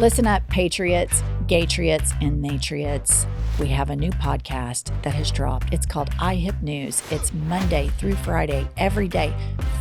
Listen up, patriots, gaytriots, and natriots. We have a new podcast that has dropped. It's called iHip News. It's Monday through Friday, every day,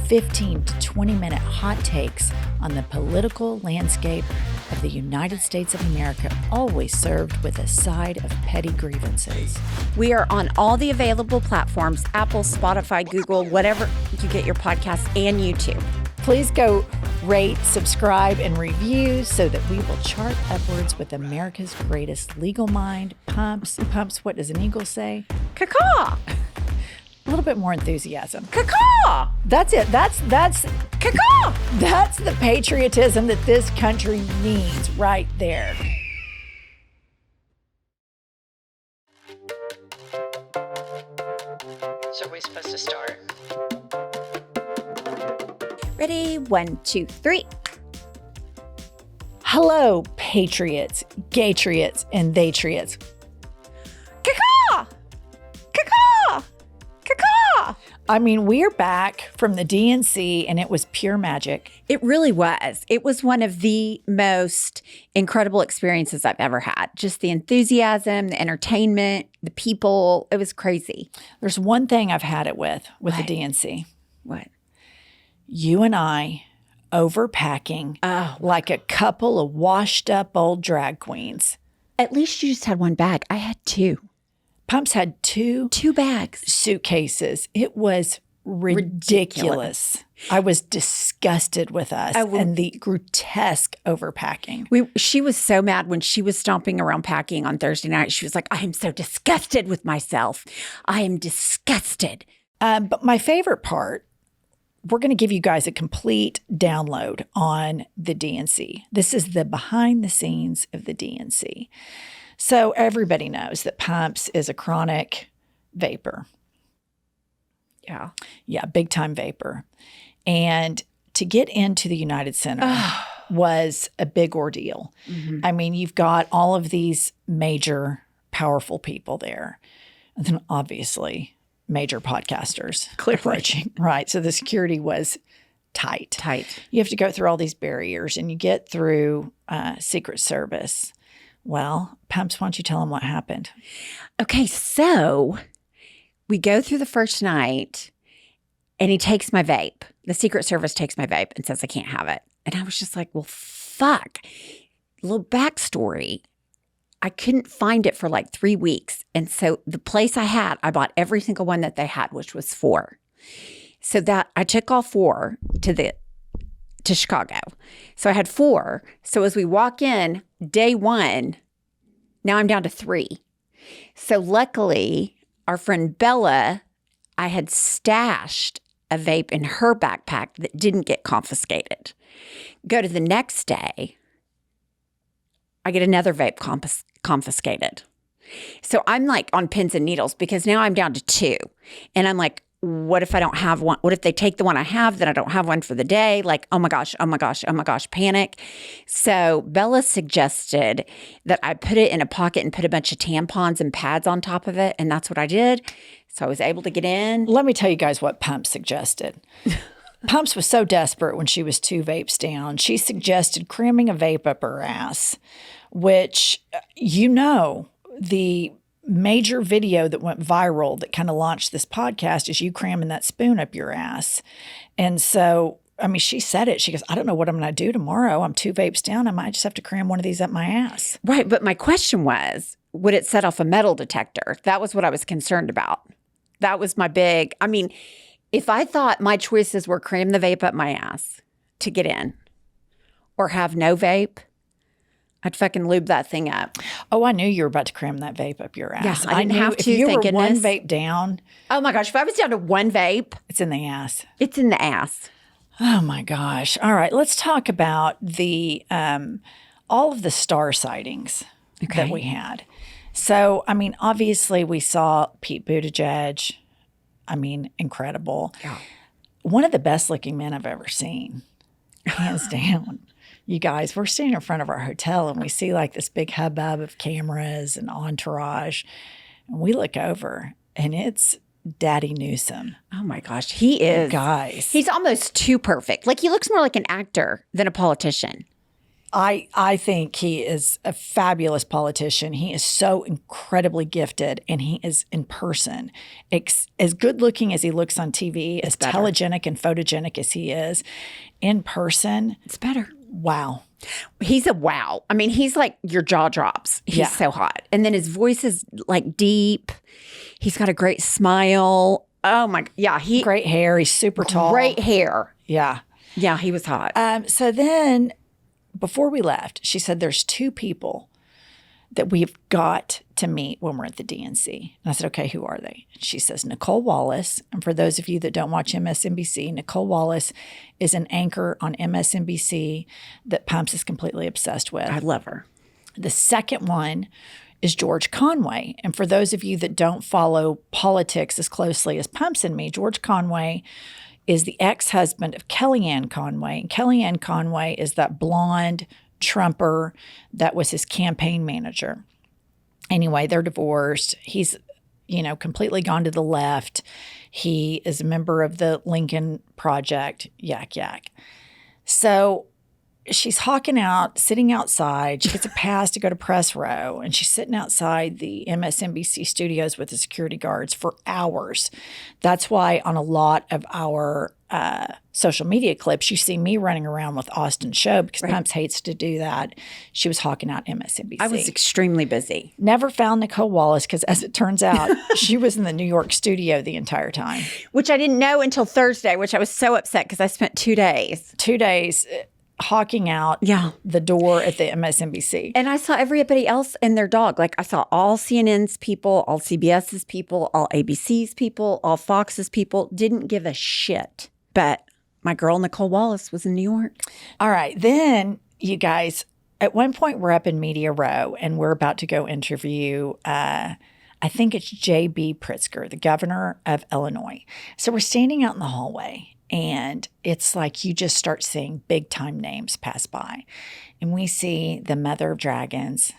15 to 20-minute hot takes on the political landscape of the United States of America, always served with a side of petty grievances. We are on all the available platforms, Apple, Spotify, Google, whatever you get your podcasts, and YouTube. Please go rate, subscribe, and review so that we will chart upwards with America's greatest legal mind. Pumps, what does an eagle say? Caw-caw. A little bit more enthusiasm. Caw-caw. That's it. That's Caw-caw. That's the patriotism that this country needs right there. So are we supposed to start? Ready? 1, 2, 3. Hello, patriots, gaytriots, and theytriots. Caw-caw. Caw-caw. Caw-caw. I mean, we're back from the DNC, and it was pure magic. It really was. It was one of the most incredible experiences I've ever had. Just the enthusiasm, the entertainment, the people. It was crazy. There's one thing I've had it with What? the DNC. What? You and I overpacking like a couple of washed up old drag queens. At least you just had one bag. I had two. Pumps had two bags. suitcases. It was ridiculous. I was disgusted with us and the grotesque overpacking. She was so mad when she was stomping around packing on Thursday night. She was like, I am so disgusted with myself. I am disgusted. But my favorite part, we're going to give you guys a complete download on the DNC. This is the behind the scenes of the DNC. So everybody knows that Pumps is a chronic vapor. Yeah, big time vapor. And to get into the United Center was a big ordeal. Mm-hmm. I mean, you've got all of these major, powerful people there. And then obviously major podcasters approaching. Right. So the security was tight. You have to go through all these barriers and you get through Secret Service. Well, Pumps, why don't you tell them what happened? Okay, so we go through the first night and he takes my vape. The Secret Service takes my vape and says I can't have it. And I was just like, well, fuck. A little backstory. I couldn't find it for like 3 weeks. And so the place I bought every single one that they had, which was 4. So that I took all 4 to Chicago. So I had 4. So as we walk in, day 1, now I'm down to 3. So luckily, our friend Bella, I had stashed a vape in her backpack that didn't get confiscated. Go to the next day, I get another vape confiscated. So I'm like on pins and needles because now I'm down to 2. And I'm like, what if I don't have one? What if they take the one I have, then I don't have one for the day? Like, oh my gosh, panic. So Bella suggested that I put it in a pocket and put a bunch of tampons and pads on top of it. And that's what I did. So I was able to get in. Let me tell you guys what Pumps suggested. Pumps was so desperate when she was 2 vapes down. She suggested cramming a vape up her ass, which, the major video that went viral that kind of launched this podcast is you cramming that spoon up your ass. And so, I mean, she said it. She goes, I don't know what I'm going to do tomorrow. I'm 2 vapes down. I might just have to cram one of these up my ass. Right. But my question was, would it set off a metal detector? That was what I was concerned about. That was my big, if I thought my choices were cram the vape up my ass to get in or have no vape, I'd fucking lube that thing up. Oh, I knew you were about to cram that vape up your ass. Yeah, I didn't have to, if you thank were one goodness. vape down. Oh my gosh, if I was down to 1 vape. It's in the ass. It's in the ass. Oh my gosh. All right, let's talk about the all of the star sightings that we had. So, obviously we saw Pete Buttigieg. Incredible. Yeah. One of the best looking men I've ever seen, hands down. You guys, we're sitting in front of our hotel and we see like this big hubbub of cameras and entourage. And we look over and it's Daddy Newsom. Oh my gosh. He is. Guys. He's almost too perfect. Like he looks more like an actor than a politician. I think he is a fabulous politician. He is so incredibly gifted, and he is in person as good looking as he looks on TV, as telegenic and photogenic as he is in person. It's better. Wow. He's a wow. I mean, he's like your jaw drops. He's so hot. And then his voice is like deep. He's got a great smile. Oh my, yeah. Great hair. He's super tall. Great hair. Yeah. Yeah, he was hot. So then before we left, she said there's two people that we've got to meet when we're at the DNC. And I said, okay, who are they? And she says, Nicole Wallace. And for those of you that don't watch MSNBC, Nicole Wallace is an anchor on MSNBC that Pumps is completely obsessed with. I love her. The second one is George Conway. And for those of you that don't follow politics as closely as Pumps and me, George Conway is the ex-husband of Kellyanne Conway. And Kellyanne Conway is that blonde Trumper that was his campaign manager. Anyway, they're divorced. He's, completely gone to the left. He is a member of the Lincoln Project, yak, yak. So she's hawking out, sitting outside. She gets a pass to go to press row, and she's sitting outside the MSNBC studios with the security guards for hours. That's why on a lot of our social media clips, you see me running around with Austin Show because Pumps hates to do that. She was hawking out MSNBC. I was extremely busy. Never found Nicole Wallace because, as it turns out, she was in the New York studio the entire time. Which I didn't know until Thursday, which I was so upset because I spent 2 days. 2 days hawking out the door at the MSNBC. And I saw everybody else and their dog. Like I saw all CNN's people, all CBS's people, all ABC's people, all Fox's people. Didn't give a shit. But my girl Nicole Wallace was in New York. All right. Then, you guys, at one point we're up in Media Row and we're about to go interview, I think it's J.B. Pritzker, the governor of Illinois. So we're standing out in the hallway. And it's like you just start seeing big time names pass by. And we see the mother of dragons,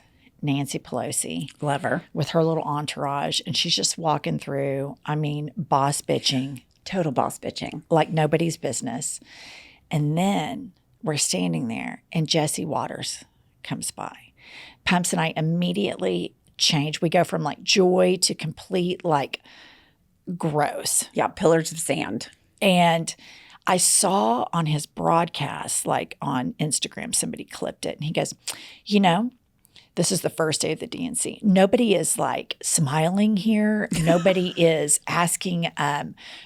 Nancy Pelosi. Love her. With her little entourage. And she's just walking through, boss bitching. Total boss bitching. Like nobody's business. And then we're standing there and Jesse Waters comes by. Pumps and I immediately change. We go from like joy to complete like gross. Yeah, pillars of sand. And I saw on his broadcast, like on Instagram, somebody clipped it. And he goes, this is the first day of the DNC. Nobody is like smiling here. Nobody is asking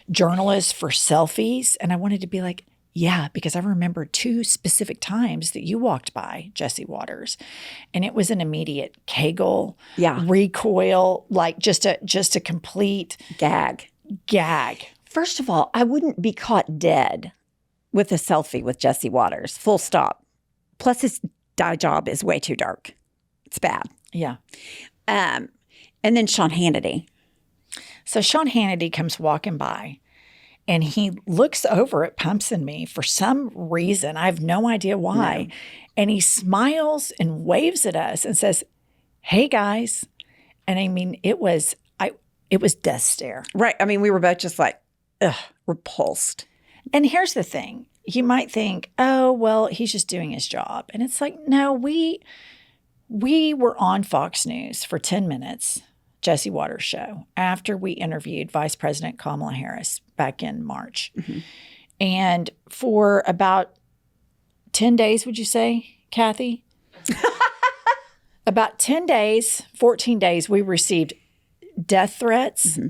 journalists for selfies. And I wanted to be like, yeah, because I remember 2 specific times that you walked by Jesse Waters. And it was an immediate Kegel, recoil, like just a complete gag. First of all, I wouldn't be caught dead with a selfie with Jesse Waters, full stop. Plus, his dye job is way too dark. It's bad. Yeah. And then Sean Hannity. So Sean Hannity comes walking by, and he looks over at Pumps and me for some reason. I have no idea why. No. And he smiles and waves at us and says, hey, guys. And it was death stare. Right. We were both just like, repulsed. And here's the thing. You might think, oh, well, he's just doing his job. And it's like, no, we were on Fox News for 10 minutes, Jesse Waters' show, after we interviewed Vice President Kamala Harris back in March. Mm-hmm. And for about 10 days, would you say, Kathy? About 10 days, 14 days, we received death threats. Mm-hmm.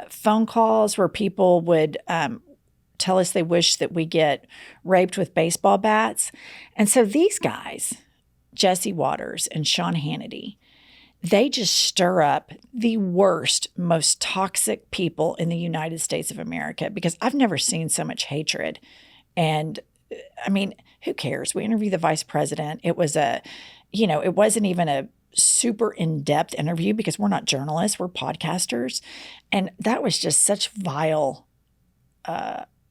Phone calls where people would tell us they wish that we get raped with baseball bats. And so these guys, Jesse Waters and Sean Hannity, they just stir up the worst, most toxic people in the United States of America because I've never seen so much hatred. And who cares? We interviewed the vice president. It was it wasn't even a super in-depth interview because we're not journalists, we're podcasters. And that was just such vile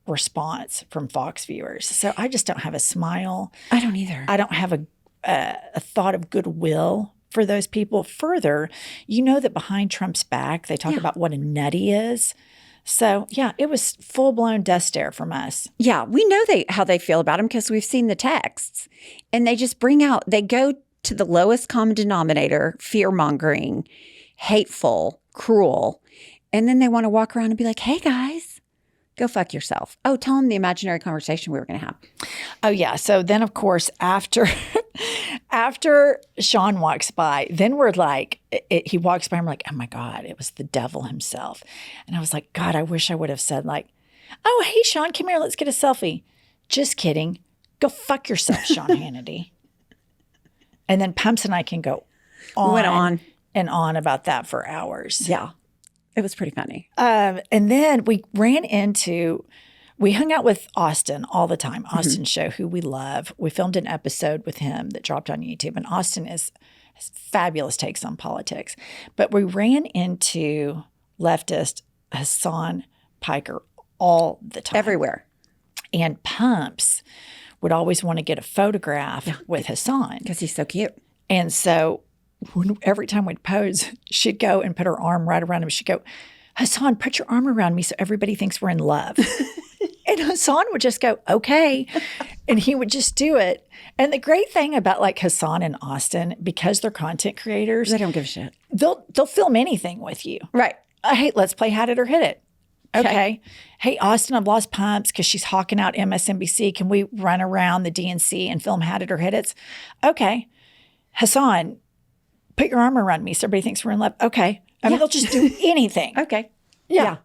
response from Fox viewers. So I just don't have a smile. I don't either. I don't have a thought of goodwill for those people. Further, that behind Trump's back, they talk about what a nut he is. So, yeah, it was full-blown death stare from us. Yeah, we know how they feel about him because we've seen the texts. And they just they go to the lowest common denominator, fear-mongering, hateful, cruel. And then they want to walk around and be like, hey, guys, go fuck yourself. Oh, tell them the imaginary conversation we were going to have. Oh, yeah. So then, of course, after Sean walks by, then we're like, he walks by and we're like, oh, my God, it was the devil himself. And I was like, God, I wish I would have said like, oh, hey, Sean, come here. Let's get a selfie. Just kidding. Go fuck yourself, Sean Hannity. And then Pumps and I can go on, went on and on about that for hours. Yeah. It was pretty funny. And then we hung out with Austin all the time. Austin Show, who we love. We filmed an episode with him that dropped on YouTube. And Austin has fabulous takes on politics. But we ran into leftist Hassan Piker all the time. Everywhere. And Pumps would always want to get a photograph with Hassan. Because he's so cute. And so every time we'd pose, she'd go and put her arm right around him. She'd go, Hassan, put your arm around me so everybody thinks we're in love. And Hassan would just go, okay. And he would just do it. And the great thing about like Hassan and Austin, because they're content creators, They don't give a shit. they'll film anything with you. Right. Hey, let's play Had It or Hit It. Okay. Hey, Austin, I've lost Pumps because she's hawking out MSNBC. Can we run around the DNC and film Had It or Hit It? Okay. Hassan, put your arm around me so everybody thinks we're in love. Okay. I mean, they'll just do anything. Okay. Yeah.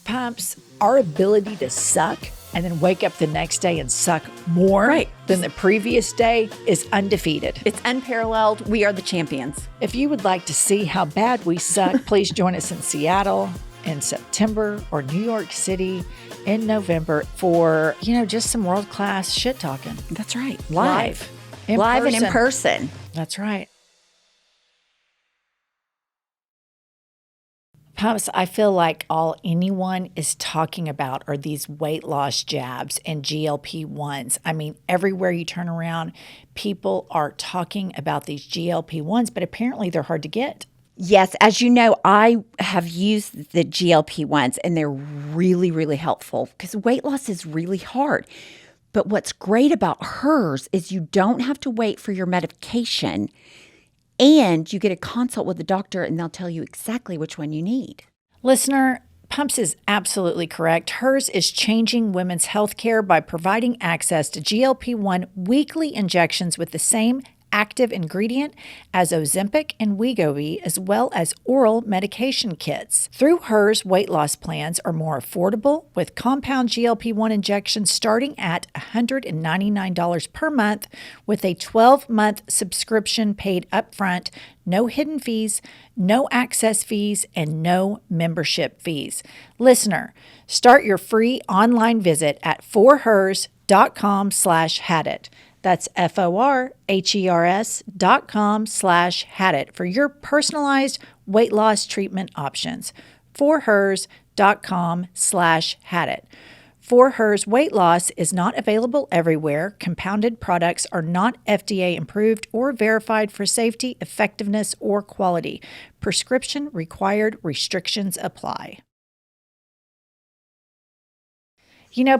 Pumps, our ability to suck and then wake up the next day and suck more than the previous day is undefeated. It's unparalleled. We are the champions. If you would like to see how bad we suck, please join us in Seattle in September or New York City in November for, just some world-class shit talking. That's right. Live and in person. That's right. Pumps, I feel like all anyone is talking about are these weight loss jabs and GLP-1s. I mean, everywhere you turn around, people are talking about these GLP-1s, but apparently they're hard to get. Yes. As you know, I have used the GLP-1s and they're really, really helpful because weight loss is really hard. But what's great about hers is you don't have to wait for your medication. And you get a consult with the doctor and they'll tell you exactly which one you need. Listener, Pumps is absolutely correct. Hers is changing women's health care by providing access to GLP-1 weekly injections with the same active ingredient as Ozempic and Wegovy, as well as oral medication kits. Through Hers, weight loss plans are more affordable, with compound GLP-1 injections starting at $199 per month, with a 12-month subscription paid upfront, no hidden fees, no access fees, and no membership fees. Listener, start your free online visit at forhers.com/hadit. That's FORHERS.com/hadit for your personalized weight loss treatment options. forhers.com/hadit. For Hers weight loss is not available everywhere. Compounded products are not FDA approved or verified for safety, effectiveness, or quality. Prescription required. Restrictions apply.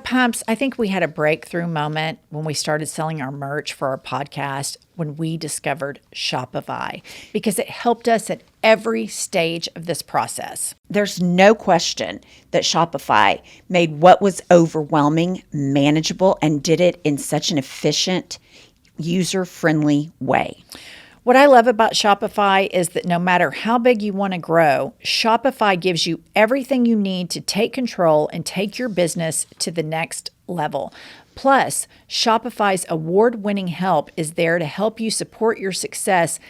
Pumps, I think we had a breakthrough moment when we started selling our merch for our podcast when we discovered Shopify, because it helped us at every stage of this process. There's no question that Shopify made what was overwhelming manageable and did it in such an efficient, user-friendly way. What I love about Shopify is that no matter how big you want to grow, Shopify gives you everything you need to take control and take your business to the next level. Plus, Shopify's award-winning help is there to help you support your success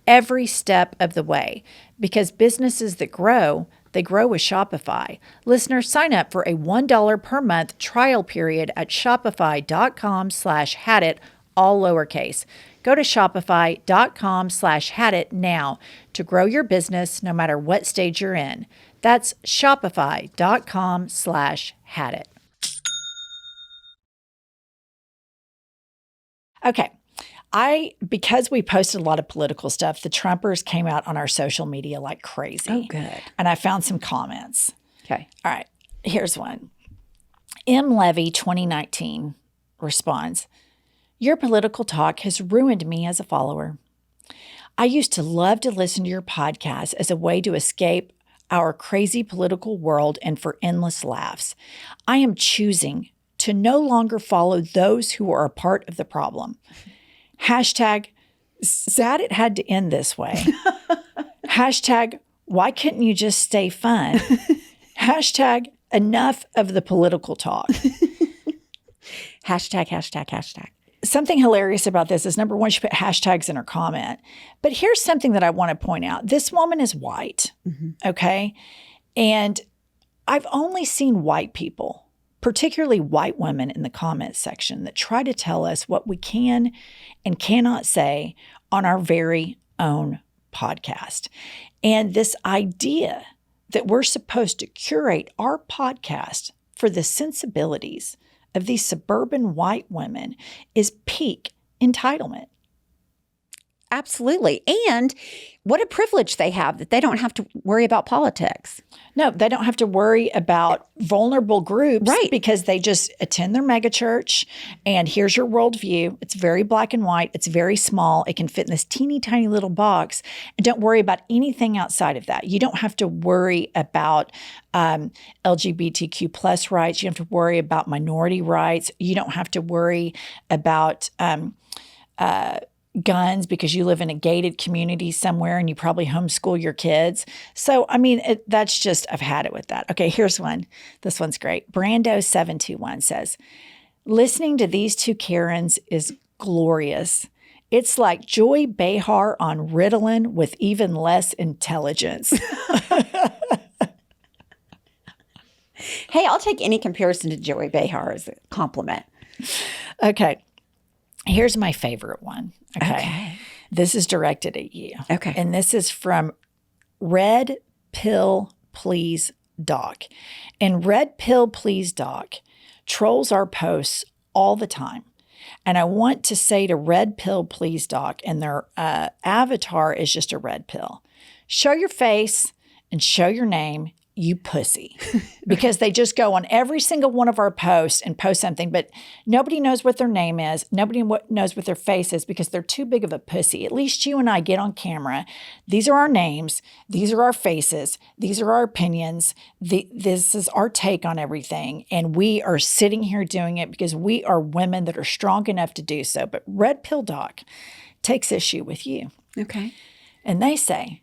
every step of the way. Because businesses that grow, they grow with Shopify. Listeners, sign up for a $1 per month trial period at shopify.com/hadit, all lowercase. Go to shopify.com/hadit now to grow your business no matter what stage you're in. That's shopify.com/hadit. Okay. Because we posted a lot of political stuff, the Trumpers came out on our social media like crazy. Oh, good. And I found some comments. Okay. All right. Here's one. M. Levy 2019 responds, "Your political talk has ruined me as a follower. I used to love to listen to your podcast as a way to escape our crazy political world and for endless laughs. I am choosing to no longer follow those who are a part of the problem. Hashtag, sad it had to end this way. Hashtag, why couldn't you just stay fun? Hashtag, enough of the political talk." Hashtag. Something hilarious about this is, number one, she put hashtags in her comment. But here's something that I want to point out. This woman is white, okay? And I've only seen white people, particularly white women in the comments section, that try to tell us what we can and cannot say on our very own podcast. And this idea that we're supposed to curate our podcast for the sensibilities of these suburban white women is peak entitlement. Absolutely. And what a privilege they have that they don't have to worry about politics. No, they don't have to worry about vulnerable groups, Right? Because they just attend their megachurch and here's your worldview. It's very black and white. It's very small. It can fit in this teeny tiny little box, and don't worry about anything outside of that. You don't have to worry about LGBTQ plus rights. You don't have to worry about minority rights. You don't have to worry about guns because you live in a gated community somewhere and you probably homeschool your kids. So, I mean, that's just, I've had it with that. Okay, here's one. This one's great. Brando721 says, "Listening to these two Karens is glorious. It's like Joy Behar on Ritalin with even less intelligence." Hey, I'll take any comparison to Joey Behar as a compliment. Okay. Here's my favorite one. Okay. This is directed at you. Okay. And this is from Red Pill Please Doc. And Red Pill Please Doc trolls our posts all the time. And I want to say to Red Pill Please Doc, and their avatar is just a red pill, show your face and show your name, you pussy. Because they just go on every single one of our posts and post something, but nobody knows what their name is. Nobody knows what their face is because they're too big of a pussy. At least you and I get on camera. These are our names. These are our faces. These are our opinions. This is our take on everything. And we are sitting here doing it because we are women that are strong enough to do so. But Red Pill Doc takes issue with you. Okay. And they say,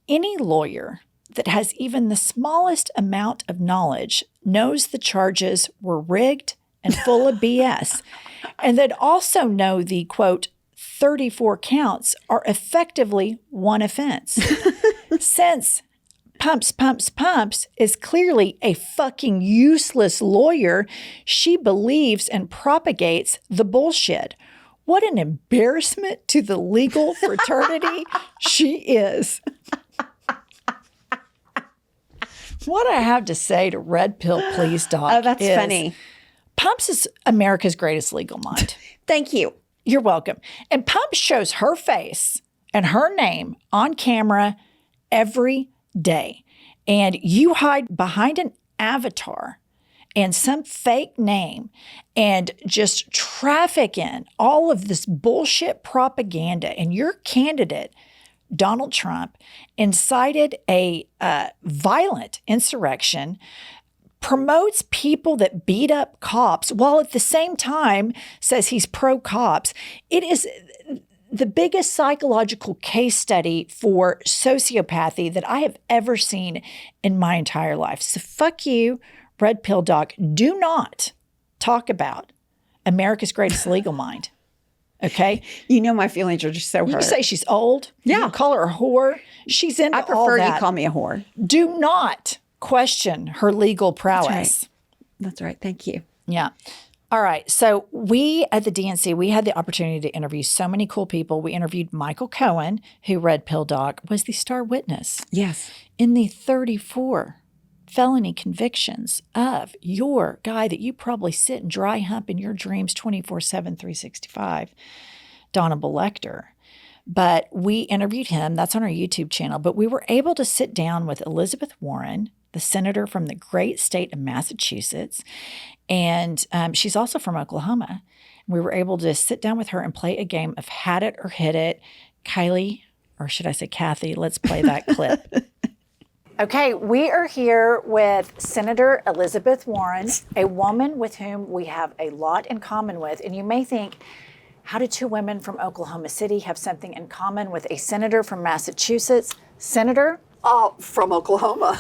any lawyer that has even the smallest amount of knowledge knows the charges were rigged and full of BS, and that also know the, quote, 34 counts are effectively one offense. Since Pumps is clearly a fucking useless lawyer, she believes and propagates the bullshit. What an embarrassment to the legal fraternity she is. What I have to say to Red Pill Please Doc Oh, that's funny. Pumps is America's greatest legal mind. Thank you. You're welcome. And Pumps shows her face and her name on camera every day. And you hide behind an avatar and some fake name and just traffic in all of this bullshit propaganda. And your candidate, Donald Trump, incited a violent insurrection, promotes people that beat up cops, while at the same time says he's pro-cops. It is the biggest psychological case study for sociopathy that I have ever seen in my entire life. So fuck you, Red Pill Doc. Do not talk about America's greatest legal mind. Okay? You know my feelings are just so hurt. You can say she's old. Yeah. You can call her a whore. She's into I all prefer that. you call me a whore. Do not question her legal prowess. That's right. Thank you. Yeah. All right. So we at the DNC, we had the opportunity to interview so many cool people. We interviewed Michael Cohen, who, Red Pill Doc, was the star witness Yes. in the 34 felony convictions of your guy that you probably sit and dry hump in your dreams 24/7, 365, Donovan Lecter. But we interviewed him. That's on our YouTube channel. But we were able to sit down with Elizabeth Warren, the senator from the great state of Massachusetts. And she's also from Oklahoma. We were able to sit down with her and play a game of Had It or Hit It. Kylie, or should I say Kathy, let's play that clip. Okay, we are here with Senator Elizabeth Warren, a woman with whom we have a lot in common with. And you may think, how do two women from Oklahoma City have something in common with a senator from Massachusetts? Senator? From Oklahoma.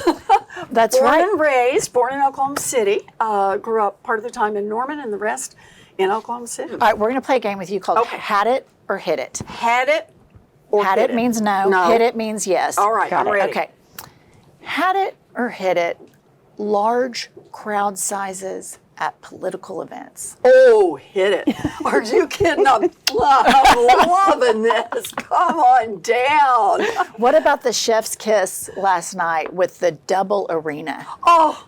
That's born right. and raised, born in Oklahoma City. Grew up part of the time in Norman and the rest in Oklahoma City. All right, we're going to play a game with you called Had It or Hit It. Had it or Had hit it means no. Hit it means yes. All right, Got I'm it. ready. Okay. Had it or hit it, large crowd sizes at political events. Oh, hit it. Are you kidding? I'm loving this. Come on down. What about the chef's kiss last night with the double arena? Oh,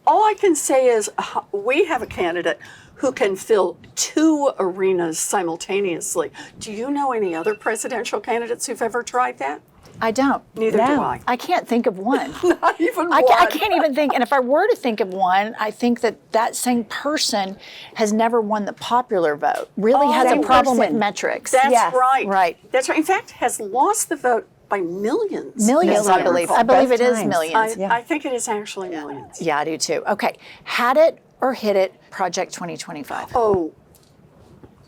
all I can say is we have a candidate who can fill 2 arenas simultaneously. Do you know any other presidential candidates who've ever tried that? I don't. Neither do I. I can't think of one. Not even one. I can't even think. And if I were to think of one, I think that same person has never won the popular vote. Really has a problem with metrics. That's right. Right. That's right. In fact, has lost the vote by millions. Millions, I believe. I believe it is millions. I think it is actually millions. Yeah, I do too. Okay. Had it or hit it, Project 2025. Oh,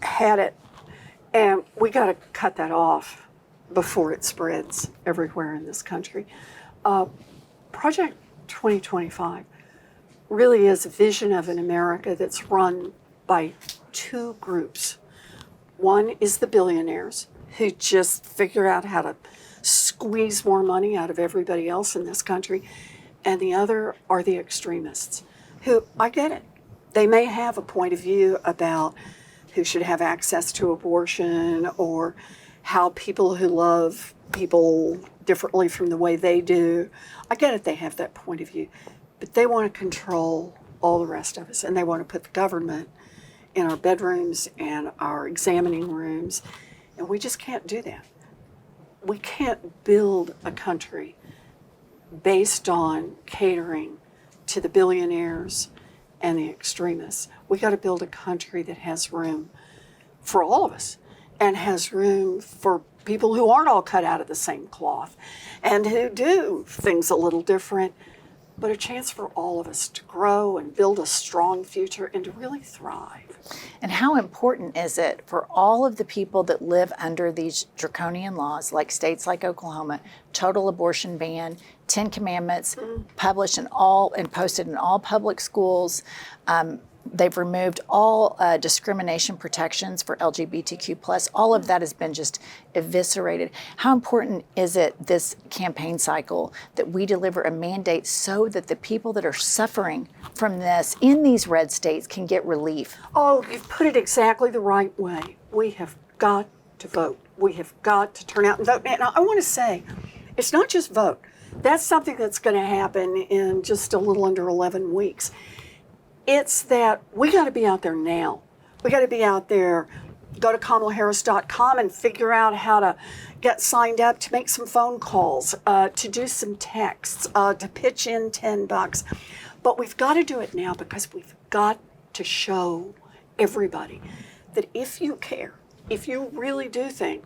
had it. And we got to cut that off before it spreads everywhere in this country. Project 2025 really is a vision of an America that's run by 2 groups. One is the billionaires who just figure out how to squeeze more money out of everybody else in this country. And the other are the extremists who, I get it, they may have a point of view about who should have access to abortion or how people who love people differently from the way they do. I get it, they have that point of view. But they want to control all the rest of us, and they want to put the government in our bedrooms and our examining rooms, and we just can't do that. We can't build a country based on catering to the billionaires and the extremists. We got to build a country that has room for all of us and has room for people who aren't all cut out of the same cloth and who do things a little different, but a chance for all of us to grow and build a strong future and to really thrive. And how important is it for all of the people that live under these draconian laws, like states like Oklahoma, total abortion ban, 10 Commandments, published in all and posted in all public schools. They've removed all discrimination protections for LGBTQ+. All of that has been just eviscerated. How important is it this campaign cycle that we deliver a mandate so that the people that are suffering from this in these red states can get relief? Oh, you've put it exactly the right way. We have got to vote. We have got to turn out and vote. And I want to say, it's not just vote. That's something that's going to happen in just a little under 11 weeks. It's that we got to be out there now. We got to be out there. Go to KamalaHarris.com and figure out how to get signed up, to make some phone calls, to do some texts, to pitch in $10. But we've got to do it now because we've got to show everybody that if you care, if you really do think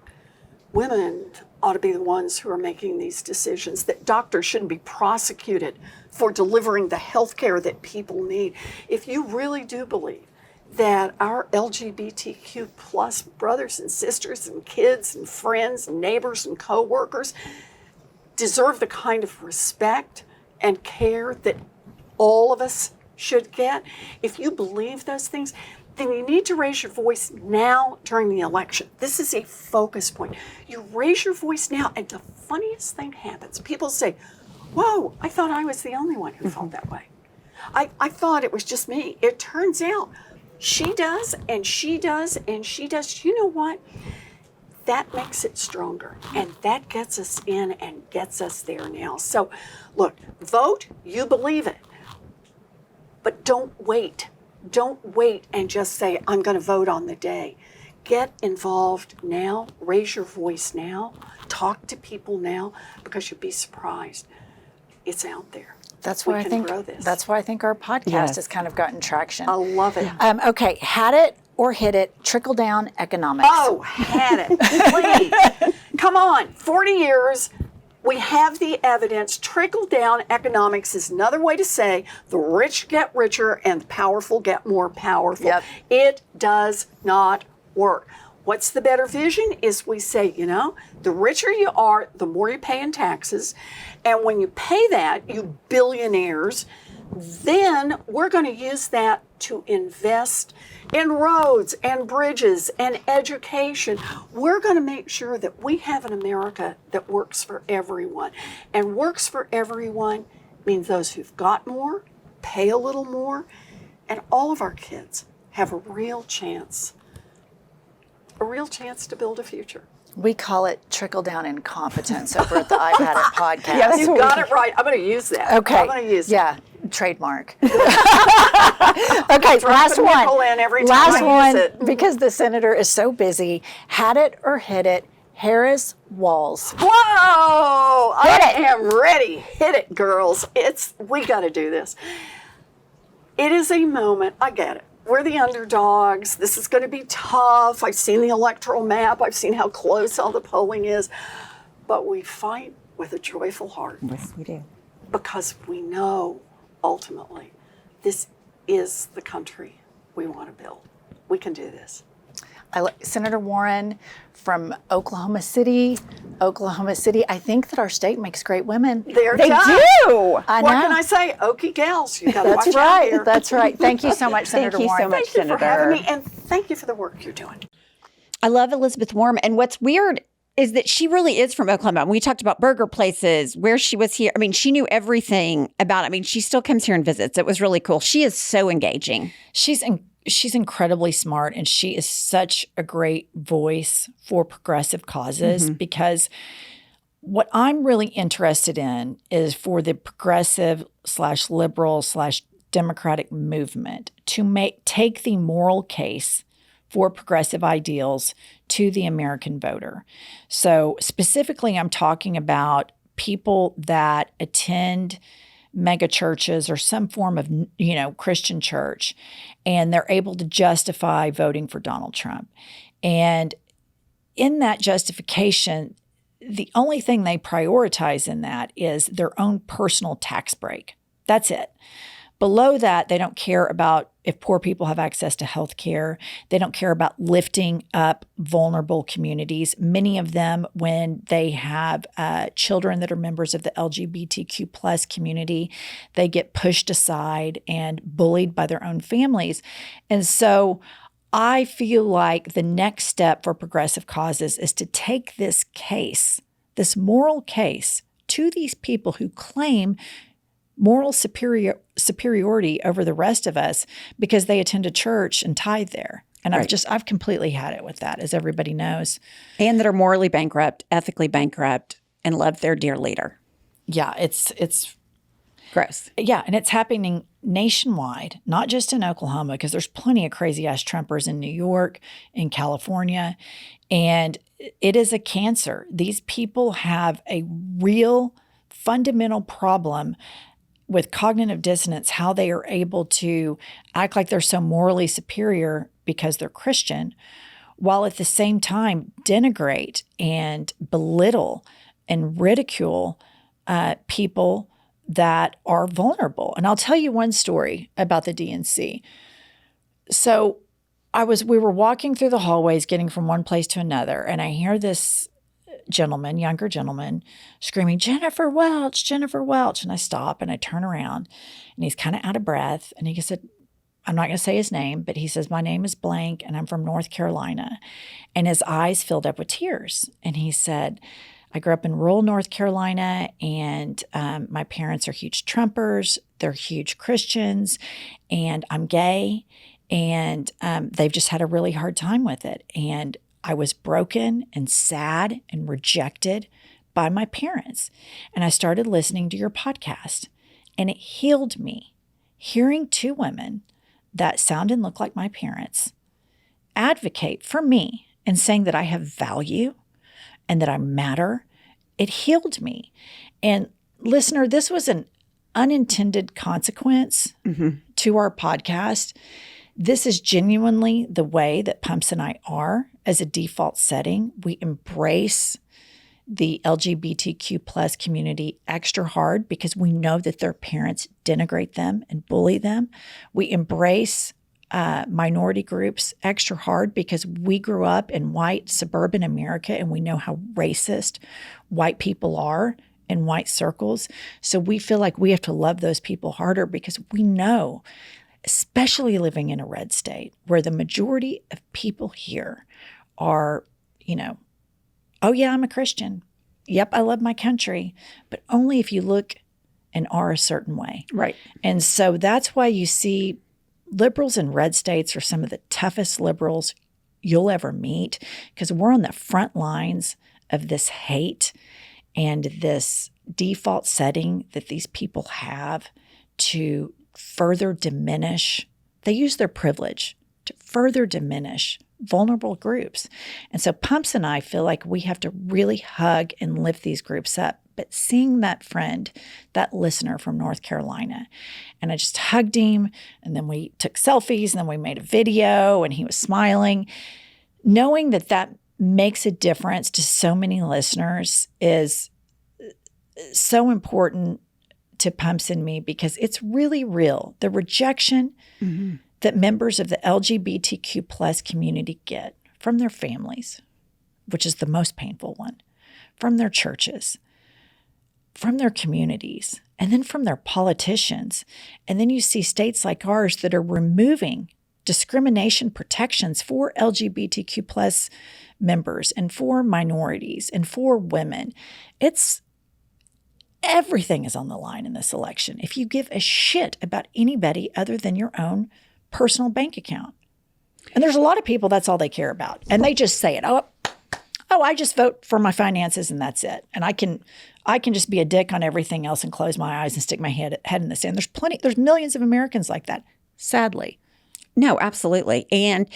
women ought to be the ones who are making these decisions, that doctors shouldn't be prosecuted for delivering the health care that people need. If you really do believe that our LGBTQ plus brothers and sisters and kids and friends and neighbors and coworkers deserve the kind of respect and care that all of us should get, if you believe those things, then you need to raise your voice now during the election. This is a focus point. You raise your voice now, and the funniest thing happens. People say, whoa, I thought I was the only one who felt that way. I thought it was just me. It turns out she does, and she does, and she does. You know what? That makes it stronger, and that gets us in and gets us there now. So, look, vote, you believe it, but don't wait. Don't wait and just say, I'm going to vote on the day. Get involved now. Raise your voice now. Talk to people now, because you'd be surprised. It's out there. That's why we can grow this. That's why I think our podcast has kind of gotten traction. I love it. Okay, had it or hit it, trickle down economics. Oh, had it. Please. Come on. 40 years. We have the evidence. Trickle down economics is another way to say the rich get richer and the powerful get more powerful. Yep. It does not work. What's the better vision is we say, the richer you are, the more you pay in taxes. And when you pay that, you billionaires, then we're going to use that to invest in roads and bridges and education. We're going to make sure that we have an America that works for everyone. And works for everyone means those who've got more, pay a little more, and all of our kids have a real chance to build a future. We call it trickle down incompetence over at the I've Had It podcast. Yes, you got it right. I'm going to use that. Okay. I'm going to use it. Yeah, trademark. Okay, last a nickel one. in every time Last I use one, it. because the senator is so busy. Had it or hit it, Harris-Walz. Whoa! Hit I it. am ready. Hit it, girls. We got to do this. It is a moment. I get it. We're the underdogs. This is going to be tough. I've seen the electoral map. I've seen how close all the polling is. But we fight with a joyful heart. Yes, we do. Because we know, ultimately, this is the country we want to build. We can do this. Senator Warren from Oklahoma City. I think that our state makes great women. They Do. do. I What know. can I say? Okie gals, you got to That's watch out right. here. That's right. Thank you so much, Senator Thank you so Warren. much, Thank you Senator. for having me, and thank you for the work you're doing. I love Elizabeth Warren. And what's weird is that she really is from Oklahoma. We talked about burger places, where she was here. I mean, she knew everything about it. I mean, she still comes here and visits. It was really cool. She is so engaging. She's incredibly smart, and she is such a great voice for progressive causes, because what I'm really interested in is for the progressive / liberal / democratic movement to take the moral case for progressive ideals to the American voter. So specifically, I'm talking about people that attend mega churches or some form of, Christian church, and they're able to justify voting for Donald Trump. And in that justification, the only thing they prioritize in that is their own personal tax break. That's it. Below that, they don't care about if poor people have access to health care. They don't care about lifting up vulnerable communities. Many of them, when they have children that are members of the LGBTQ plus community, they get pushed aside and bullied by their own families. And so I feel like the next step for progressive causes is to take this case, this moral case, to these people who claim moral superiority over the rest of us because they attend a church and tithe there. And Right. I've completely had it with that, as everybody knows. And that are morally bankrupt, ethically bankrupt, and love their dear leader. Yeah, it's Gross. yeah, and it's happening nationwide, not just in Oklahoma, because there's plenty of crazy ass Trumpers in New York, in California, and it is a cancer. These people have a real fundamental problem with cognitive dissonance, how they are able to act like they're so morally superior because they're Christian, while at the same time denigrate and belittle and ridicule people that are vulnerable. And I'll tell you one story about the DNC. So we were walking through the hallways, getting from one place to another, and I hear this younger gentleman, screaming, Jennifer Welch, Jennifer Welch. And I stop and I turn around, and he's kind of out of breath. And he said, I'm not going to say his name, but he says, my name is blank and I'm from North Carolina. And his eyes filled up with tears. And he said, I grew up in rural North Carolina, and my parents are huge Trumpers. They're huge Christians, and I'm gay. And they've just had a really hard time with it. And I was broken and sad and rejected by my parents. And I started listening to your podcast, and it healed me. Hearing two women that sound and look like my parents advocate for me and saying that I have value and that I matter, it healed me. And listener, this was an unintended consequence to our podcast. This is genuinely the way that Pumps and I are as a default setting. We embrace the LGBTQ plus community extra hard because we know that their parents denigrate them and bully them. We embrace minority groups extra hard because we grew up in white suburban America and we know how racist white people are in white circles. So we feel like we have to love those people harder because we know, especially living in a red state where the majority of people here are, oh yeah, I'm a Christian. Yep, I love my country, but only if you look and are a certain way. Right. And so that's why you see liberals in red states are some of the toughest liberals you'll ever meet because we're on the front lines of this hate and this default setting that these people have to further diminish. They use their privilege to further diminish vulnerable groups. And so Pumps and I feel like we have to really hug and lift these groups up. But seeing that friend, that listener from North Carolina, and I just hugged him, and then we took selfies, and then we made a video, and he was smiling. Knowing that that makes a difference to so many listeners is so important to Pumps and me because it's really real. The rejection that members of the LGBTQ plus community get from their families, which is the most painful one, from their churches, from their communities, and then from their politicians. And then you see states like ours that are removing discrimination protections for LGBTQ plus members and for minorities and for women. Everything is on the line in this election if you give a shit about anybody other than your own personal bank account. And there's a lot of people, that's all they care about. And they just say it. Oh, I just vote for my finances and that's it. And I can just be a dick on everything else and close my eyes and stick my head in the sand. There's millions of Americans like that, sadly. No, absolutely. And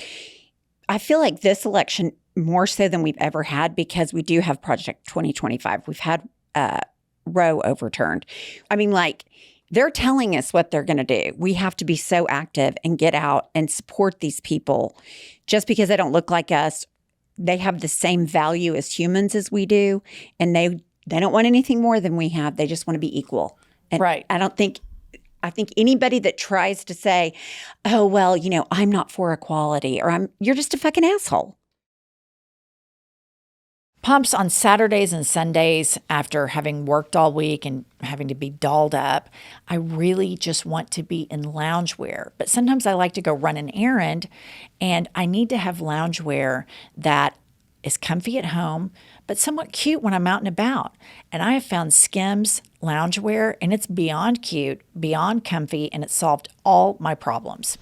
I feel like this election more so than we've ever had because we do have Project 2025. We've had Roe overturned. I mean, like, they're telling us what they're going to do. We have to be so active and get out and support these people. Just because they don't look like us, they have the same value as humans as we do. And they don't want anything more than we have. They just want to be equal. And right. I think anybody that tries to say, oh, well, I'm not for equality or you're just a fucking asshole. Pumps on Saturdays and Sundays after having worked all week and having to be dolled up, I really just want to be in loungewear. But sometimes I like to go run an errand and I need to have loungewear that is comfy at home, but somewhat cute when I'm out and about. And I have found Skims loungewear and it's beyond cute, beyond comfy, and it solved all my problems.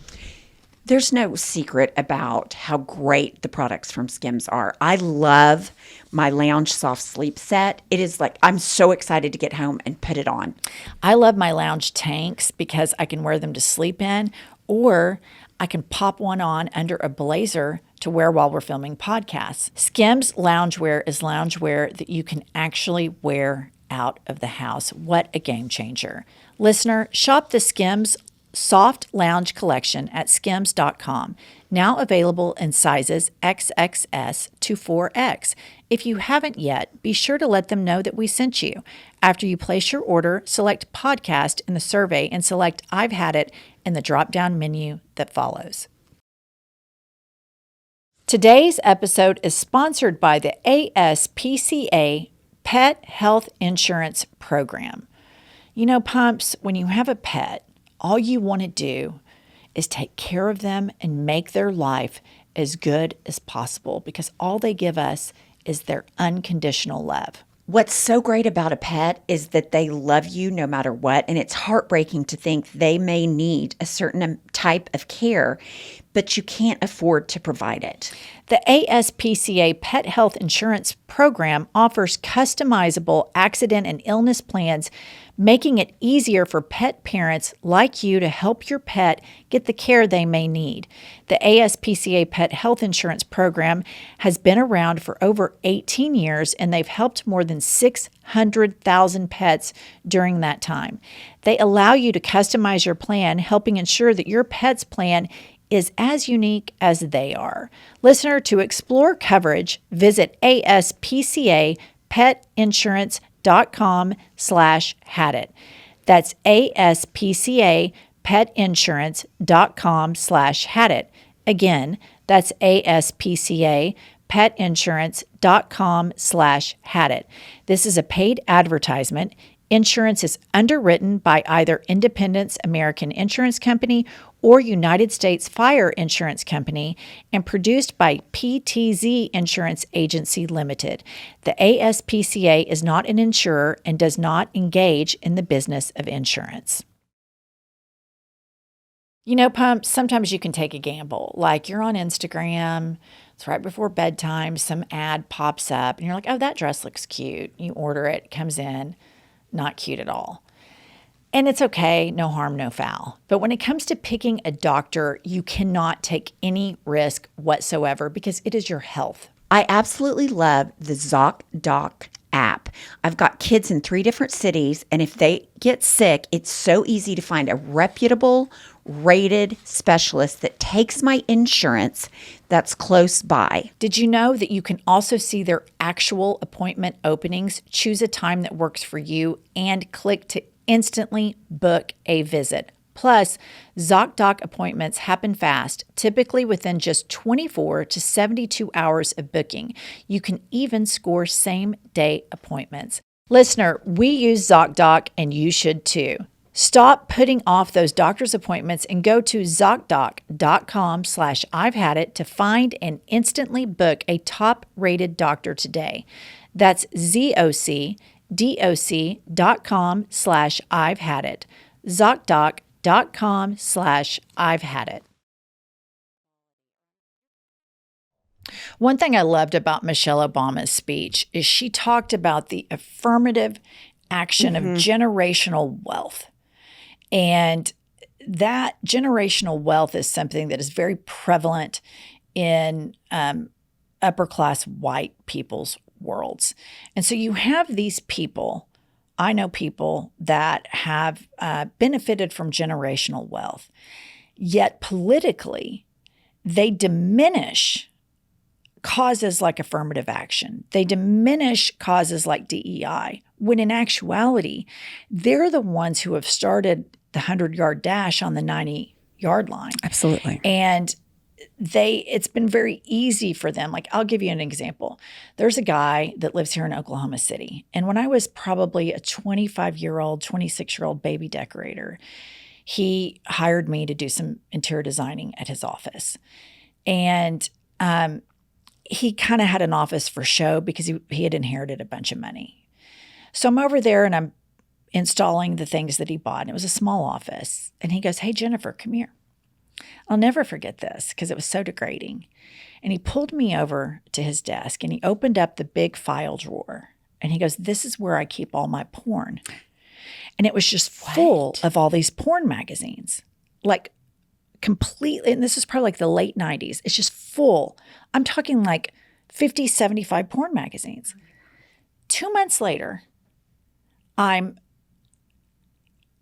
There's no secret about how great the products from Skims are. I love my Lounge Soft Sleep set. It is like, I'm so excited to get home and put it on. I love my Lounge tanks because I can wear them to sleep in, or I can pop one on under a blazer to wear while we're filming podcasts. Skims loungewear is loungewear that you can actually wear out of the house. What a game changer. Listener, shop the Skims Soft Lounge collection at skims.com. Now available in sizes XXS to 4X. If you haven't yet, be sure to let them know that we sent you. After you place your order, select podcast in the survey and select I've had it in the drop-down menu that follows. Today's episode is sponsored by the ASPCA Pet Health Insurance Program. Pumps, when you have a pet, all you want to do is take care of them and make their life as good as possible because all they give us is their unconditional love. What's so great about a pet is that they love you no matter what, and it's heartbreaking to think they may need a certain type of care, but you can't afford to provide it. The ASPCA Pet Health Insurance Program offers customizable accident and illness plans, making it easier for pet parents like you to help your pet get the care they may need. The ASPCA Pet Health Insurance Program has been around for over 18 years, and they've helped more than 600,000 pets during that time. They allow you to customize your plan, helping ensure that your pet's plan is as unique as they are. Listener, to explore coverage, visit aspcapetinsurance.com/hadit. That's aspcapetinsurance.com/hadit. Again, that's aspcapetinsurance.com/hadit. This is a paid advertisement. Insurance is underwritten by either Independence American Insurance Company or United States Fire Insurance Company and produced by PTZ Insurance Agency Limited. The ASPCA is not an insurer and does not engage in the business of insurance. You know, Pump, sometimes you can take a gamble. Like you're on Instagram, it's right before bedtime, some ad pops up, and you're like, oh, that dress looks cute. You order it, comes in. Not cute at all. And it's okay, no harm, no foul. But when it comes to picking a doctor, you cannot take any risk whatsoever because it is your health. I absolutely love the ZocDoc app. I've got kids in 3 different cities, and if they get sick, it's so easy to find a reputable, rated specialist that takes my insurance that's close by. Did you know that you can also see their actual appointment openings, choose a time that works for you, and click to instantly book a visit? Plus, ZocDoc appointments happen fast, typically within just 24 to 72 hours of booking. You can even score same-day appointments. Listener, we use ZocDoc and you should too. Stop putting off those doctor's appointments and go to ZocDoc.com/I'veHadIt to find and instantly book a top-rated doctor today. That's ZocDoc.com/I'veHadIt. ZocDoc.com/I'veHadIt. One thing I loved about Michelle Obama's speech is she talked about the affirmative action of generational wealth. And that generational wealth is something that is very prevalent in upper class white people's worlds. And so you have these people, I know people that have benefited from generational wealth, yet politically, they diminish causes like affirmative action. They diminish causes like DEI, when in actuality, they're the ones who have started the 100-yard dash on the 90-yard line. Absolutely. And it's been very easy for them. Like, I'll give you an example. There's a guy that lives here in Oklahoma City. And when I was probably a 25-year-old, 26-year-old baby decorator, he hired me to do some interior designing at his office. And he kind of had an office for show because he had inherited a bunch of money. So I'm over there and I'm installing the things that he bought. And it was a small office. And he goes, hey, Jennifer, come here. I'll never forget this because it was so degrading. And he pulled me over to his desk and he opened up the big file drawer. And he goes, this is where I keep all my porn. And it was just full of all these porn magazines. Like completely, and this is probably like the late 90s. It's just full. I'm talking like 50, 75 porn magazines. 2 months later, I'm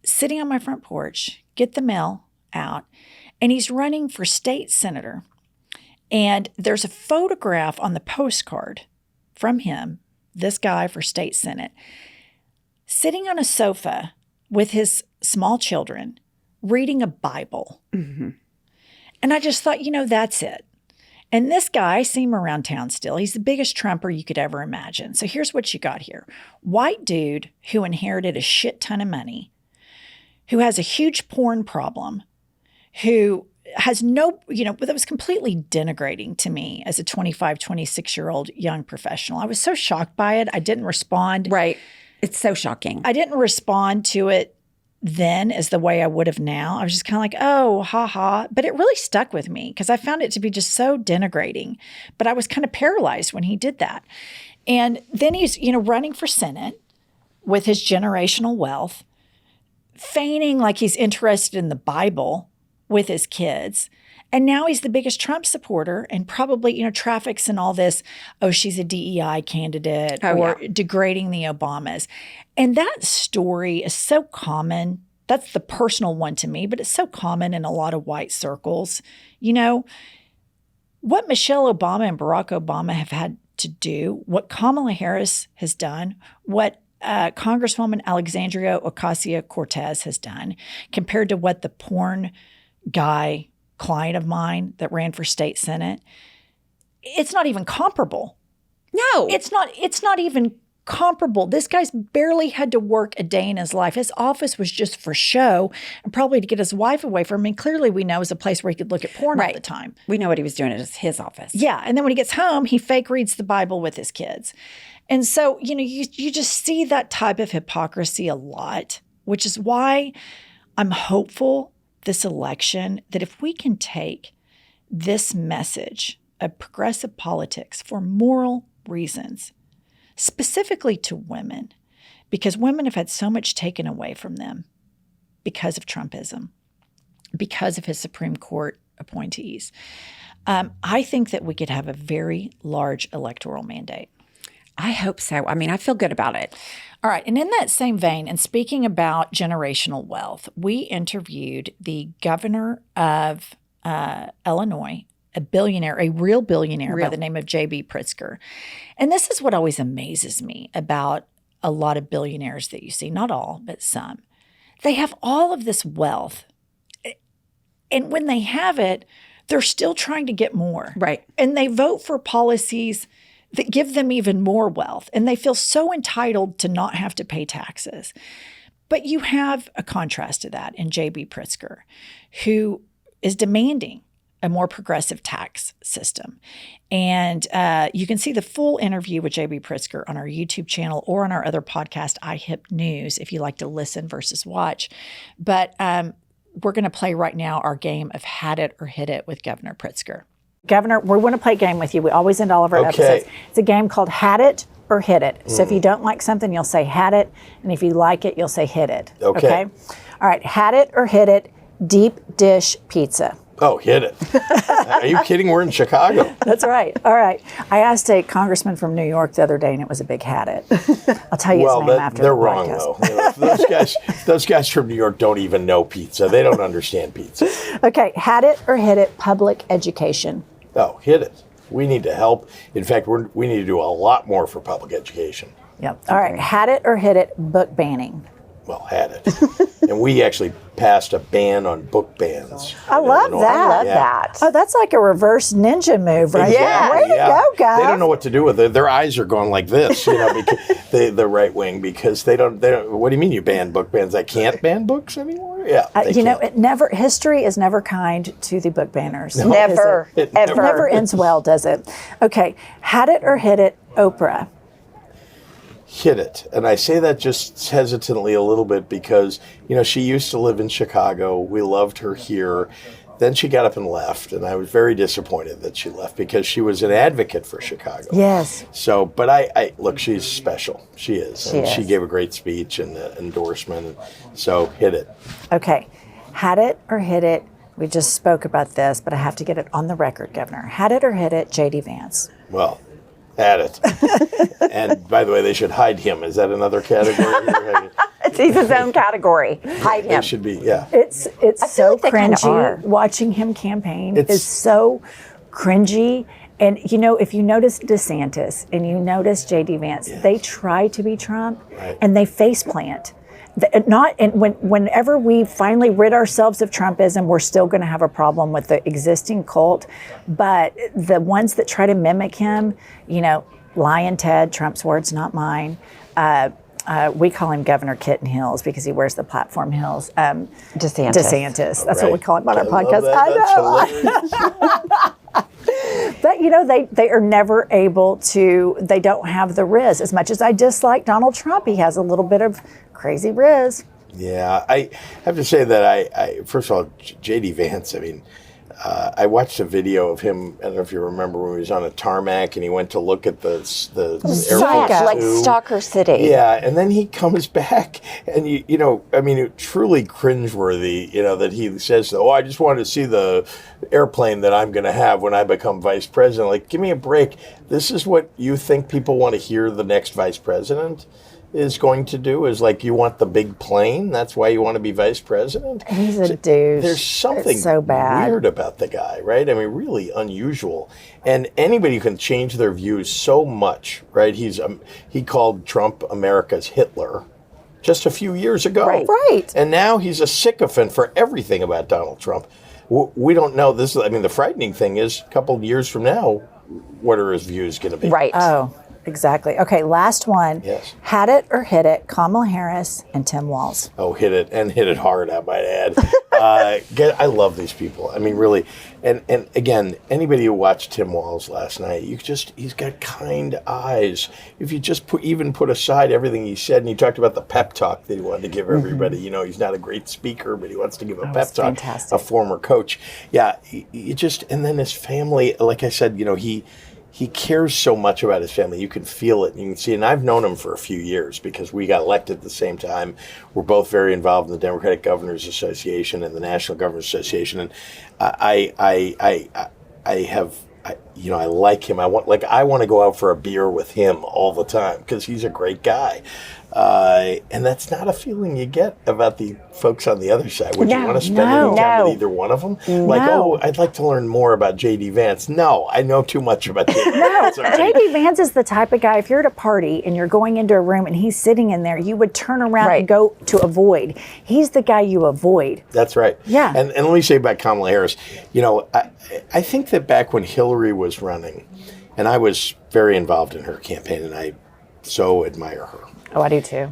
sitting on my front porch, get the mail out, and he's running for state senator. And there's a photograph on the postcard from him, this guy for state senate, sitting on a sofa with his small children, reading a Bible. Mm-hmm. And I just thought, that's it. And this guy, I see him around town still. He's the biggest Trumper you could ever imagine. So here's what you got here. White dude who inherited a shit ton of money, who has a huge porn problem, who has no, that was completely denigrating to me as a 25, 26-year-old young professional. I was so shocked by it. I didn't respond. Right. It's so shocking. I didn't respond to it then as the way I would have now. I was just kind of like, oh, ha ha. But it really stuck with me because I found it to be just so denigrating. But I was kind of paralyzed when he did that. And then he's, running for Senate with his generational wealth, feigning like he's interested in the Bible with his kids. And now he's the biggest Trump supporter and probably, traffics in all this, oh, she's a DEI candidate degrading the Obamas. And that story is so common. That's the personal one to me, but it's so common in a lot of white circles. What Michelle Obama and Barack Obama have had to do, what Kamala Harris has done, what Congresswoman Alexandria Ocasio-Cortez has done, compared to what the porn guy client of mine that ran for state senate, it's not even comparable. No. It's not even comparable. This guy's barely had to work a day in his life. His office was just for show and probably to get his wife away from him. And clearly we know it was a place where he could look at porn all the time. We know what he was doing at his office. Yeah. And then when he gets home, he fake reads the Bible with his kids. And so, you just see that type of hypocrisy a lot, which is why I'm hopeful this election that if we can take this message of progressive politics for moral reasons, specifically to women, because women have had so much taken away from them because of Trumpism, because of his Supreme Court appointees, I think that we could have a very large electoral mandate. I hope so. I mean, I feel good about it. All right. And in that same vein, and speaking about generational wealth, we interviewed the governor of Illinois, a billionaire, a real billionaire by the name of J.B. Pritzker. And this is what always amazes me about a lot of billionaires that you see, not all, but some. They have all of this wealth. And when they have it, they're still trying to get more. Right. And they vote for policies that give them even more wealth. And they feel so entitled to not have to pay taxes. But you have a contrast to that in J.B. Pritzker, who is demanding a more progressive tax system. And you can see the full interview with J.B. Pritzker on our YouTube channel or on our other podcast, iHip News, if you like to listen versus watch. But we're going to play right now our game of Had It or Hit It with Governor Pritzker. Governor, we want to play a game with you. We always end all of our episodes. It's a game called Had It or Hit It. So if you don't like something, you'll say had it. And if you like it, you'll say hit it. Okay? All right. Had it or hit it, deep dish pizza. Oh, hit it. Are you kidding? We're in Chicago. That's right. All right. I asked a congressman from New York the other day, and it was a big had it. I'll tell you his name after they're the wrong, podcast. though. Those guys from New York don't even know pizza. They don't understand pizza. Okay. Had it or hit it, public education. Oh, hit it. We need to help. In fact, we need to do a lot more for public education. Yep. All right. Had it or hit it, book banning. Well, had it. And we actually passed a ban on book bans. I love that. I love that. Oh, that's like a reverse ninja move, right? Exactly, Way to go, guys. They don't know what to do with it. Their eyes are going like this, because the right wing, because they don't. What do you mean you ban book bans? I can't ban books anymore? Yeah. History is never kind to the book banners. No. Never, It ever. It never ends well, does it? Okay. Had it or hit it, Oprah. Hit it. And I say that just hesitantly a little bit because, she used to live in Chicago. We loved her here. Then she got up and left, and I was very disappointed that she left because she was an advocate for Chicago. Yes. So, but I look, she's special. She is. She is. She gave a great speech and endorsement. So, hit it. Okay. Had it or hit it, we just spoke about this, but I have to get it on the record, Governor. Had it or hit it, J.D. Vance. Well, had it. And by the way, they should hide him. Is that another category? He's his own category. Hide him. It should be, yeah. It's so like they kinda cringy. are. Watching him campaign is so cringy. And, if you notice DeSantis and you notice J.D. Vance, they try to be Trump and they face plant. Whenever we finally rid ourselves of Trumpism, we're still going to have a problem with the existing cult. But the ones that try to mimic him, Lion Ted, Trump's words, not mine. We call him Governor Kitten Hills because he wears the platform heels. DeSantis. That's what we call him on our podcast. I know. But, they are never able to, they don't have the riz. As much as I dislike Donald Trump, he has a little bit of crazy riz. Yeah, I have to say that I first of all, J.D. Vance, I mean, I watched a video of him. I don't know if you remember when he was on a tarmac and he went to look at the Air Force like Two. Stalker City. Yeah, and then he comes back and you know, I mean, it truly cringeworthy. You know that he says, "Oh, I just wanted to see the airplane that I'm going to have when I become vice president." Like, give me a break. This is what you think people want to hear the next vice president is going to do, is like, you want the big plane? That's why you want to be vice president? He's a douche. There's something It's so bad. weird about the guy, right? I mean, really unusual. And anybody who can change their views so much, right? He called Trump America's Hitler just a few years ago. Right. And now he's a sycophant for everything about Donald Trump. We don't know this. I mean, the frightening thing is, a couple of years from now, what are his views going to be? Right. Oh, exactly. Okay, last one. Yes. Had it or hit it, Kamala Harris and Tim Walz. Oh, hit it hard, I might add. I love these people. I mean, really. And again, anybody who watched Tim Walz last night, he's got kind eyes. If you just put aside everything he said, and he talked about the pep talk that he wanted to give everybody. You know, he's not a great speaker, but he wants to give a pep talk. Fantastic. A former coach. Yeah, and then his family, like I said, you know, he cares so much about his family. You can feel it. You can see, and I've known him for a few years because we got elected at the same time. We're both very involved in the Democratic Governors Association and the National Governors Association. And I like him. I want to go out for a beer with him all the time because he's a great guy. And that's not a feeling you get about the folks on the other side. Would you want to spend any time with either one of them? Like, oh, I'd like to learn more about J.D. Vance. No, I know too much about J.D. Vance already. J.D. Vance is the type of guy, if you're at a party and you're going into a room and he's sitting in there, you would turn around and go to avoid. He's the guy you avoid. That's right. Yeah. And let me say about Kamala Harris, you know, I think that back when Hillary was running, and I was very involved in her campaign, and I so admire her. Oh, I do too.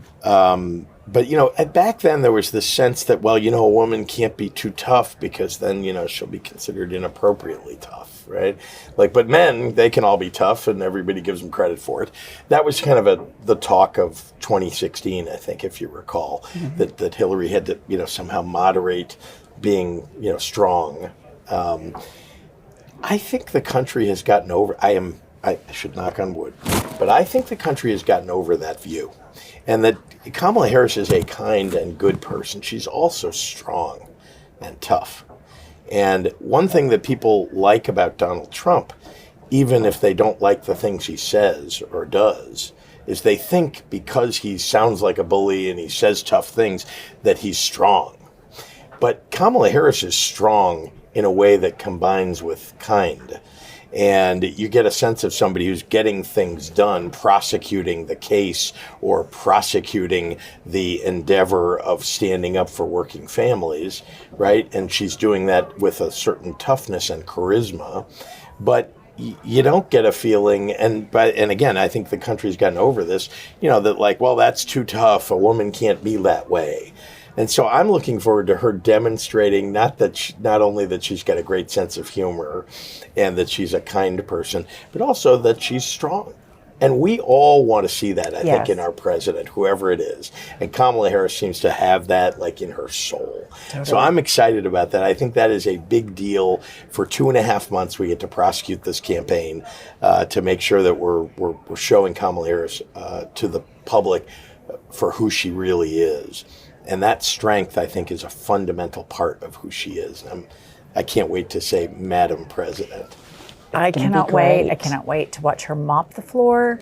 But, you know, back then there was this sense that, well, you know, a woman can't be too tough because then, you know, she'll be considered inappropriately tough, right? Like, but men, they can all be tough and everybody gives them credit for it. That was kind of the talk of 2016, I think, if you recall, that Hillary had to, you know, somehow moderate being, you know, strong. I think the country has gotten over, I should knock on wood, but I think the country has gotten over that view. And that Kamala Harris is a kind and good person. She's also strong and tough. And one thing that people like about Donald Trump, even if they don't like the things he says or does, is they think because he sounds like a bully and he says tough things that he's strong. But Kamala Harris is strong in a way that combines with kind. And you get a sense of somebody who's getting things done, prosecuting the case or prosecuting the endeavor of standing up for working families, right? And she's doing that with a certain toughness and charisma. But you don't get a feeling, and again, I think the country's gotten over this, you know, that like, well, that's too tough. A woman can't be that way. And so I'm looking forward to her demonstrating not only that she's got a great sense of humor and that she's a kind person, but also that she's strong. And we all want to see that, I think, in our president, whoever it is. And Kamala Harris seems to have that, like, in her soul. Totally. So I'm excited about that. I think that is a big deal. For 2.5 months, we get to prosecute this campaign to make sure that we're showing Kamala Harris to the public for who she really is. And that strength, I think, is a fundamental part of who she is. I can't wait to say, Madam President. I cannot wait. I cannot wait to watch her mop the floor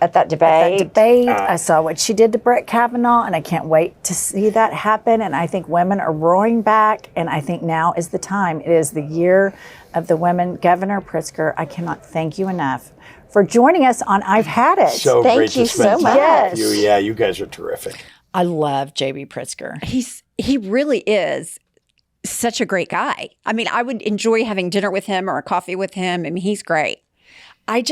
at that debate. I saw what she did to Brett Kavanaugh, and I can't wait to see that happen. And I think women are roaring back, and I think now is the time. It is the year of the women. Governor Pritzker, I cannot thank you enough for joining us on I've Had It. So thank great you to spend so time much. with you. Yeah, you guys are terrific. I love J.B. Pritzker. He really is such a great guy. I mean, I would enjoy having dinner with him or a coffee with him. I mean, he's great. I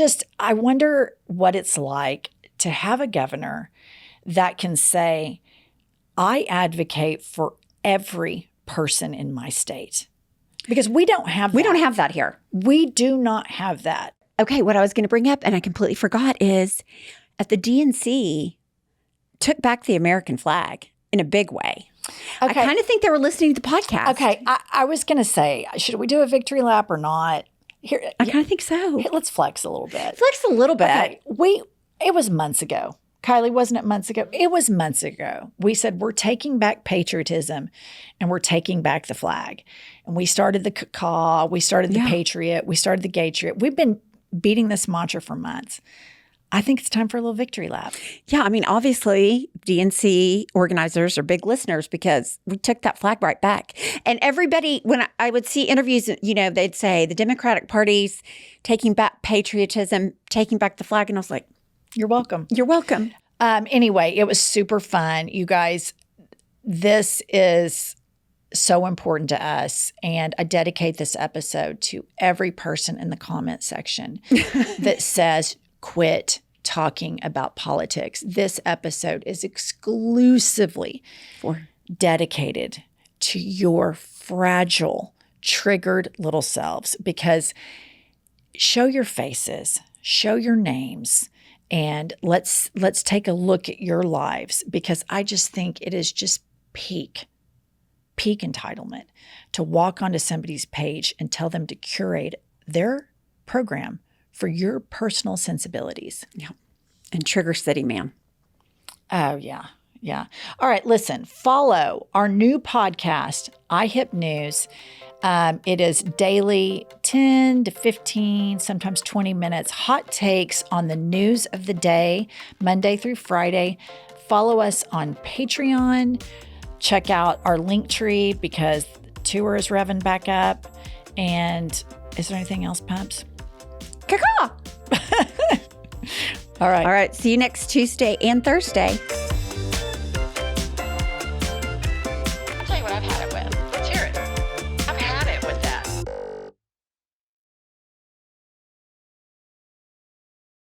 wonder what it's like to have a governor that can say, I advocate for every person in my state. Because we don't have that. We don't have that here. We do not have that. Okay, what I was going to bring up, and I completely forgot, is at the DNC, took back the American flag. in a big way. Okay. I kind of think they were listening to the podcast. Okay, I was going to say, should we do a victory lap or not? Here, I kind of think so. here, let's flex a little bit. Flex a little bit. Okay, it was months ago. Kylie, wasn't it months ago? It was months ago. We said we're taking back patriotism and we're taking back the flag. And we started the caw, we started the patriot, we started the gatriot. We've been beating this mantra for months. I think it's time for a little victory lap. Yeah, I mean, obviously, DNC organizers are big listeners because we took that flag right back. And everybody, when I would see interviews, they'd say the Democratic Party's taking back patriotism, taking back the flag. And I was like, You're welcome. you're welcome. Anyway, it was super fun. You guys, this is so important to us. And I dedicate this episode to every person in the comment section that says, quit talking about politics. This episode is exclusively dedicated to your fragile, triggered little selves, because show your faces, show your names, and let's take a look at your lives, because I just think it is just peak entitlement to walk onto somebody's page and tell them to curate their program for your personal sensibilities. Yeah. And Trigger City, man. Oh, yeah. Yeah. All right. Listen, follow our new podcast, iHip News. It is daily 10 to 15, sometimes 20 minutes, hot takes on the news of the day, Monday through Friday. Follow us on Patreon. Check out our link tree because the tour is revving back up. And is there anything else, Pumps? Caw-caw. All right. All right. See you next Tuesday and Thursday.